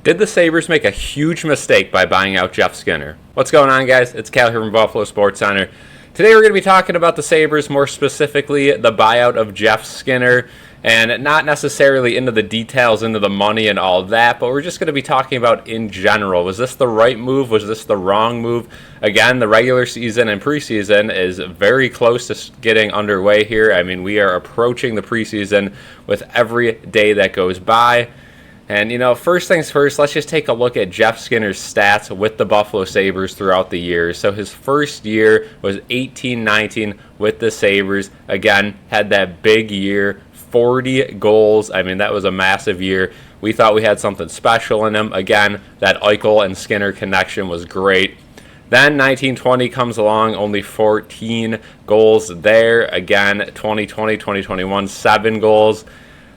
Did the Sabres make a huge mistake by buying out Jeff Skinner? What's going on, guys? It's Cal here from Buffalo SportsCenter. Today we're going to be talking about the Sabres, more specifically the buyout of Jeff Skinner, and not necessarily into the details, into the money and all that, but we're just going to be talking about in general. Was this the right move? Was this the wrong move? Again, the regular season and preseason is very close to getting underway here. I mean, we are approaching the preseason with every day that goes by. And, first things first, let's just take a look at Jeff Skinner's stats with the Buffalo Sabres throughout the years. So his first year was 18-19 with the Sabres. Again, had that big year, 40 goals. I mean, that was a massive year. We thought we had something special in him. Again, that Eichel and Skinner connection was great. Then 19-20 comes along, only 14 goals there. Again, 2020, 2021, 7 goals.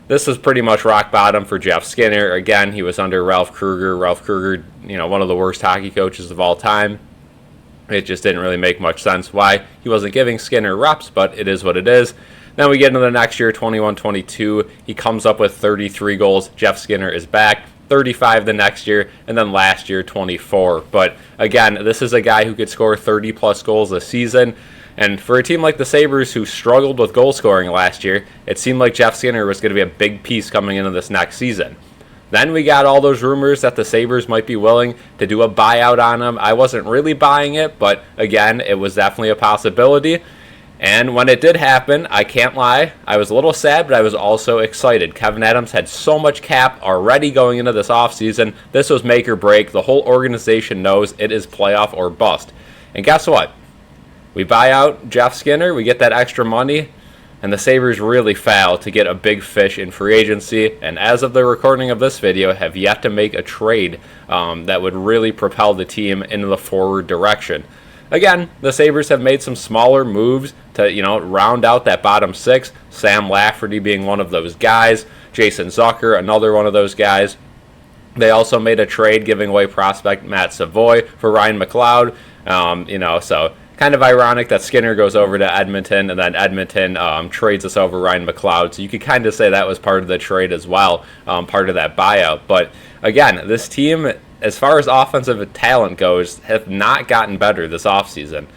This was pretty much rock bottom for Jeff Skinner. Again, he was under Ralph Krueger. Ralph Krueger, one of the worst hockey coaches of all time. It just didn't really make much sense why he wasn't giving Skinner reps, but it is what it is. Then we get into the next year, 21-22. He comes up with 33 goals. Jeff Skinner is back. 35 the next year, and then last year, 24. But again, this is a guy who could score 30-plus goals a season. And for a team like the Sabres, who struggled with goal scoring last year, it seemed like Jeff Skinner was going to be a big piece coming into this next season. Then we got all those rumors that the Sabres might be willing to do a buyout on him. I wasn't really buying it, but again, it was definitely a possibility. And when it did happen, I can't lie, I was a little sad, but I was also excited. Kevyn Adams had so much cap already going into this offseason. This was make or break. The whole organization knows it is playoff or bust. And guess what? We buy out Jeff Skinner, we get that extra money, and the Sabres really fail to get a big fish in free agency, and as of the recording of this video, have yet to make a trade that would really propel the team into the forward direction. Again, the Sabres have made some smaller moves to, round out that bottom six, Sam Lafferty being one of those guys, Jason Zucker, another one of those guys. They also made a trade giving away prospect Matt Savoy for Ryan McLeod, so kind of ironic that Skinner goes over to Edmonton, and then Edmonton trades us over Ryan McLeod. So you could kind of say that was part of the trade as well, part of that buyout. But again, this team, as far as offensive talent goes, have not gotten better this offseason.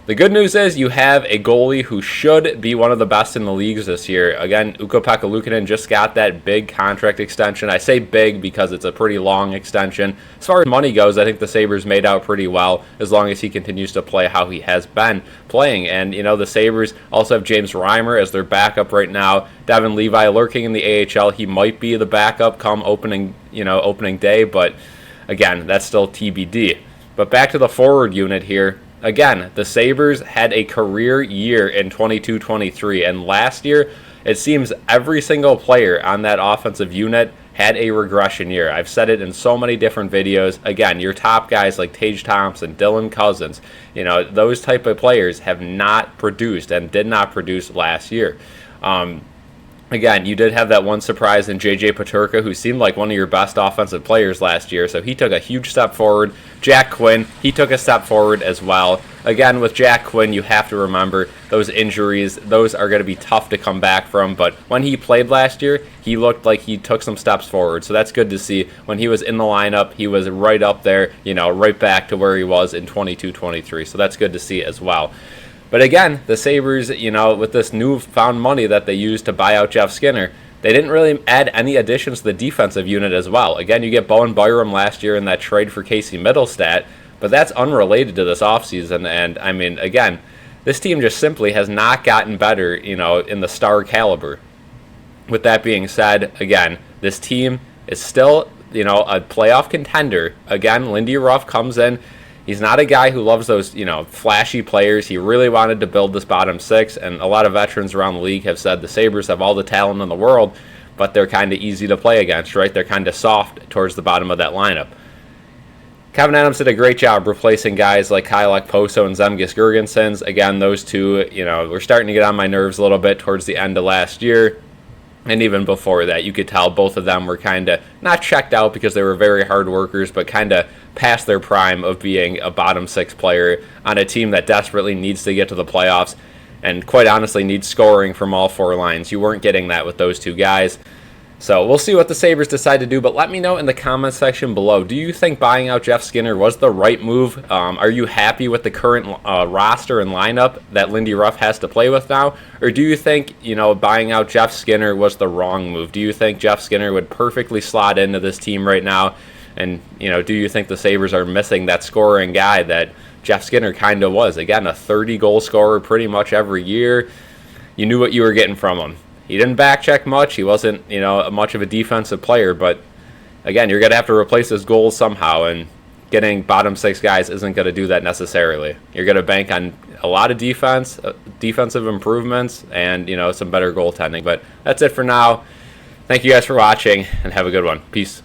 The good news is you have a goalie who should be one of the best in the leagues this year. Again, Ukko-Pekka Luukkonen just got that big contract extension. I say big because it's a pretty long extension. As far as money goes, I think the Sabres made out pretty well as long as he continues to play how he has been playing. And, the Sabres also have James Reimer as their backup right now. Devin Levi lurking in the AHL. He might be the backup come opening day, but again, that's still TBD. But back to the forward unit here. Again, the Sabres had a career year in 22-23, and last year, it seems every single player on that offensive unit had a regression year. I've said it in so many different videos. Again, your top guys like Tage Thompson, Dylan Cousins, those type of players have not produced and did not produce last year. Again, you did have that one surprise in J.J. Peterka, who seemed like one of your best offensive players last year, so he took a huge step forward. Jack Quinn, he took a step forward as well. Again, with Jack Quinn, you have to remember those injuries. Those are going to be tough to come back from, but when he played last year, he looked like he took some steps forward, so that's good to see. When he was in the lineup, he was right up there, right back to where he was in 22-23, so that's good to see as well. But again, the Sabres, with this newfound money that they used to buy out Jeff Skinner, they didn't really add any additions to the defensive unit as well. Again, you get Bowen Byram last year in that trade for Casey Middlestat, but that's unrelated to this offseason. And, I mean, again, this team just simply has not gotten better, in the star caliber. With that being said, again, this team is still, a playoff contender. Again, Lindy Ruff comes in. He's not a guy who loves those, flashy players. He really wanted to build this bottom six, and a lot of veterans around the league have said the Sabres have all the talent in the world, but they're kind of easy to play against, right? They're kind of soft towards the bottom of that lineup. Kevyn Adams did a great job replacing guys like Kyle Okposo and Zemgus Girgensons. Again, those two, were starting to get on my nerves a little bit towards the end of last year. And even before that, you could tell both of them were kind of not checked out because they were very hard workers, but kind of past their prime of being a bottom six player on a team that desperately needs to get to the playoffs and quite honestly needs scoring from all four lines. You weren't getting that with those two guys. So we'll see what the Sabres decide to do, but let me know in the comment section below. Do you think buying out Jeff Skinner was the right move? Are you happy with the current roster and lineup that Lindy Ruff has to play with now? Or do you think, buying out Jeff Skinner was the wrong move? Do you think Jeff Skinner would perfectly slot into this team right now? And, do you think the Sabres are missing that scoring guy that Jeff Skinner kind of was? Again, a 30-goal scorer pretty much every year. You knew what you were getting from him. He didn't backcheck much. He wasn't, much of a defensive player. But, again, you're going to have to replace his goals somehow. And getting bottom six guys isn't going to do that necessarily. You're going to bank on a lot of defense, defensive improvements, and, some better goaltending. But that's it for now. Thank you guys for watching, and have a good one. Peace.